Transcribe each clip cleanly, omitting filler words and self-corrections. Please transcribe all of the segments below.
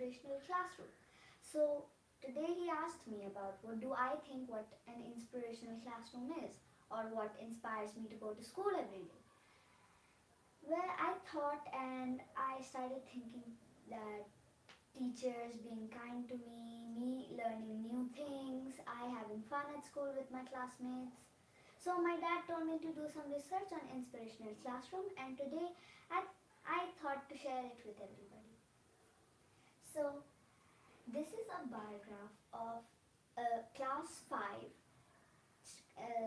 inspirational classroom. So today he asked me about what do I think what an inspirational classroom is, or what inspires me to go to school every day. Well, I thought and I started thinking that teachers being kind to me learning new things, I having fun at school with my classmates. So my dad told me to do some research on inspirational classroom, and today I, I thought to share it with everybody. So this is a bar graph of class 5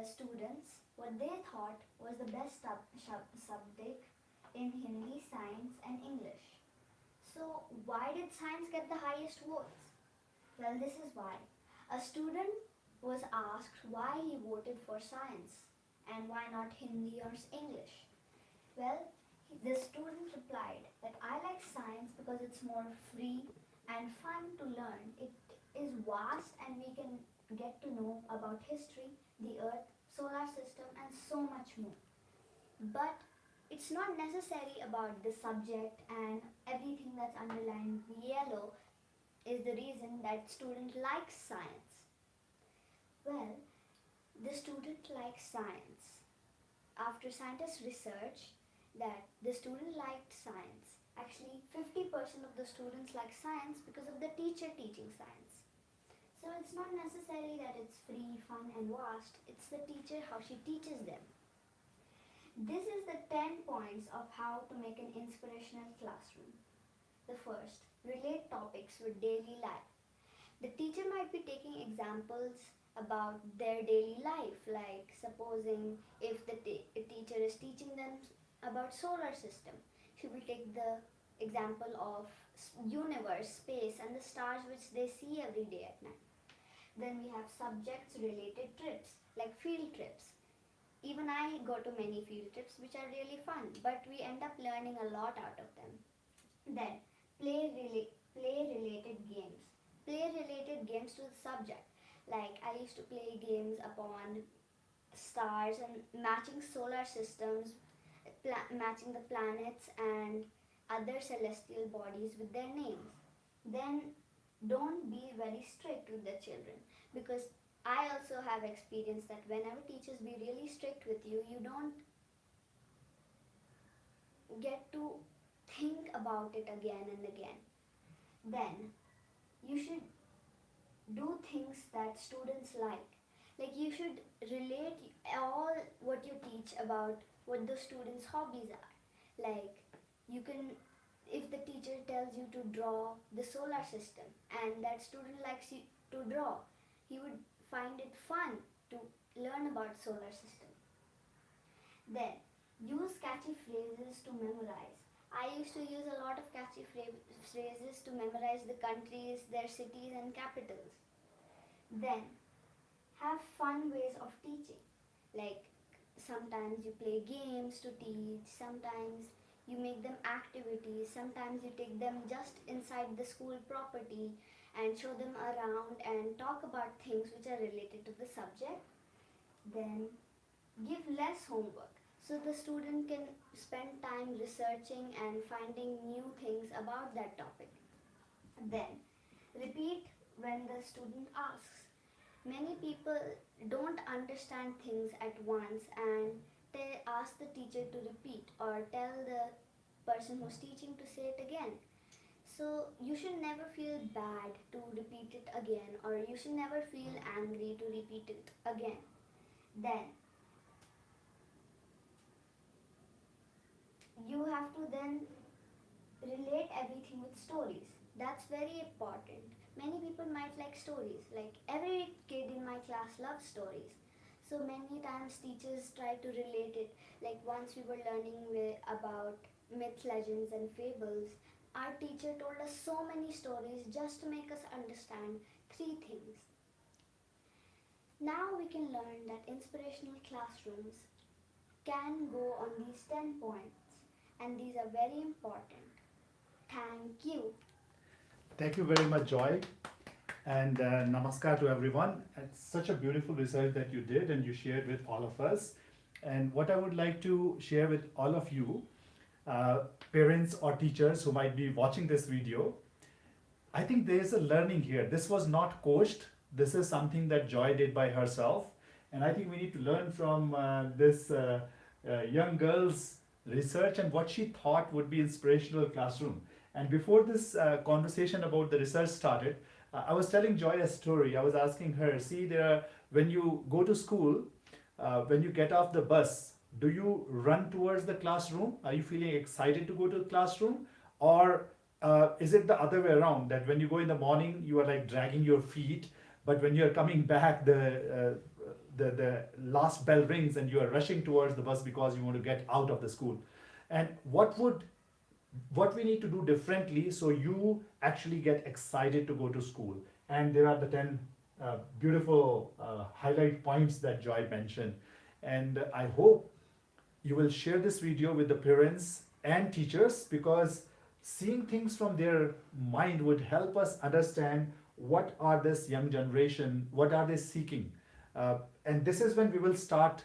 students, what they thought was the best subject in Hindi, science and English. So why did science get the highest votes? Well, this is why. A student was asked why he voted for science and why not Hindi or English. Well, the student replied that I like science because it's more free and fun to learn. It is vast and we can get to know about history, the earth, solar system and so much more. But it's not necessary about the subject, and everything that's underlined yellow is the reason that student likes science. Well, the student likes science. After scientists research that the student liked science, actually 50% of the students like science because of the teacher teaching science. So it's not necessary that it's free, fun and vast, it's the teacher how she teaches them. This is the 10 points of how to make an inspirational classroom. The first, relate topics with daily life. The teacher might be taking examples about their daily life, like supposing if the teacher is teaching them about solar system, she will take the example of universe, space and the stars which they see every day at night. Then we have subjects related trips, like field trips. Even I go to many field trips which are really fun, but we end up learning a lot out of them. Then, play related games. Play related games to the subject. Like I used to play games upon stars and matching solar systems, matching the planets and other celestial bodies with their names. Then don't be very strict with the children, because I also have experienced that whenever teachers be really strict with you, you don't get to think about it again and again. Then you should do things that students like. Like you should relate all what you teach about what the students' hobbies are. Like you can, if the teacher tells you to draw the solar system and that student likes you to draw, he would find it fun to learn about solar system. Then use catchy phrases to memorize. I used to use a lot of catchy phrases to memorize the countries, their cities and capitals. Then have fun ways of teaching. Like sometimes you play games to teach, sometimes you make them activities, sometimes you take them just inside the school property and show them around and talk about things which are related to the subject. Then give less homework so the student can spend time researching and finding new things about that topic. Then repeat when the student asks. Many people don't understand things at once and they ask the teacher to repeat or tell the person who's teaching to say it again. So you should never feel bad to repeat it again, or you should never feel angry to repeat it again. Then you have to then relate everything with stories. That's very important. Many people might like stories. Like every kid in my class loves stories. So many times teachers try to relate it. Like once we were learning about myths, legends and fables, our teacher told us so many stories just to make us understand three things. Now we can learn that inspirational classrooms can go on these 10 points, and these are very important. Thank you. Thank you very much, Joy. And namaskar to everyone. It's such a beautiful research that you did and you shared with all of us. And what I would like to share with all of you, parents or teachers who might be watching this video, I think there is a learning here. This was not coached. This is something that Joy did by herself. And I think we need to learn from this young girl's research and what she thought would be inspirational classroom. And before this conversation about the research started, I was telling Joy a story. I was asking her, see, when you go to school, when you get off the bus, do you run towards the classroom? Are you feeling excited to go to the classroom? Or is it the other way around, that when you go in the morning, you are like dragging your feet, but when you're coming back, the last bell rings and you are rushing towards the bus because you want to get out of the school? And what we need to do differently so you actually get excited to go to school? And there are the 10 beautiful highlight points that Joy mentioned. And I hope you will share this video with the parents and teachers, because seeing things from their mind would help us understand what are this young generation, what are they seeking. And this is when we will start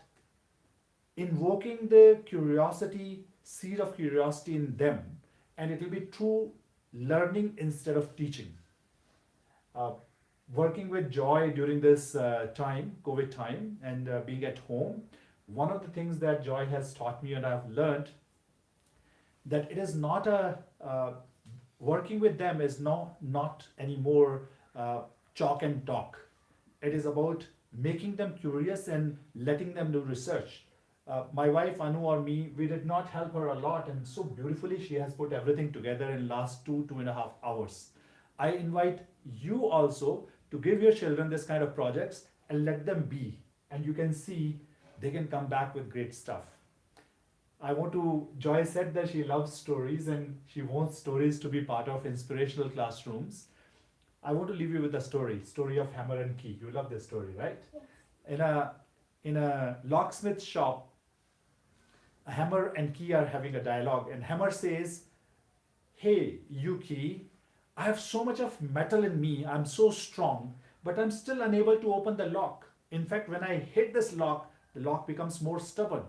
invoking the curiosity, seed of curiosity in them, and it will be true learning instead of teaching. Uh, Working with Joy during this time, COVID time, and being at home, one of the things that Joy has taught me and I've learned, that it is not a working with them is not anymore chalk and talk. It is about making them curious and letting them do research. My wife Anu or me, we did not help her a lot, and so beautifully she has put everything together in last 2.5 hours. I invite you also to give your children this kind of projects and let them be, and you can see they can come back with great stuff. Joy said that she loves stories and she wants stories to be part of inspirational classrooms. I want to leave you with a story of hammer and key. You love this story, right? Yes. In a locksmith shop, a hammer and key are having a dialogue, and hammer says, "Hey, you key, I have so much of metal in me, I'm so strong, but I'm still unable to open the lock. In fact, when I hit this lock, the lock becomes more stubborn.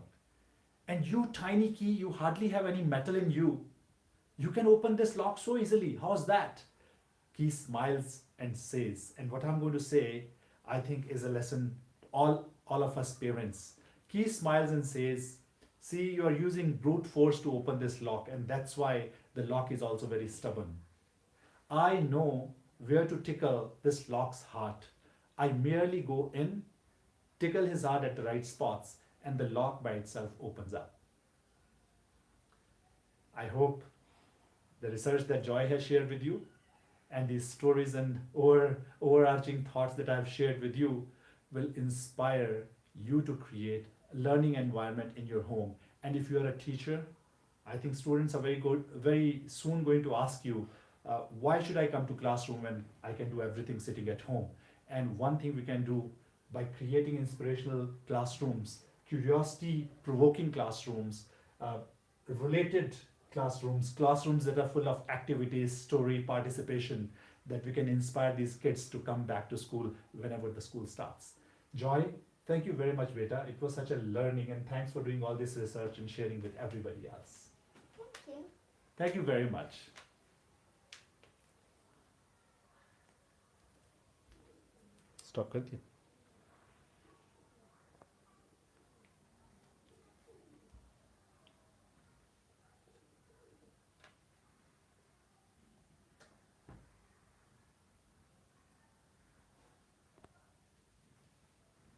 And you, tiny key, you hardly have any metal in you. You can open this lock so easily. How's that?" Key smiles and says, and what I'm going to say, I think is a lesson all of us parents. Key smiles and says, "See, you are using brute force to open this lock, and that's why the lock is also very stubborn. I know where to tickle this lock's heart. I merely go in, tickle his heart at the right spots, and the lock by itself opens up." I hope the research that Joy has shared with you and these stories and overarching thoughts that I've shared with you will inspire you to create a learning environment in your home. And if you are a teacher, I think students are very soon going to ask you, why should I come to classroom when I can do everything sitting at home? And one thing we can do by creating inspirational classrooms, curiosity provoking classrooms, related classrooms that are full of activities, story, participation, that we can inspire these kids to come back to school whenever the school starts. Joy, thank you very much, beta. It was such a learning, and thanks for doing all this research and sharing with everybody else. Thank you. Thank you very much. Stop करके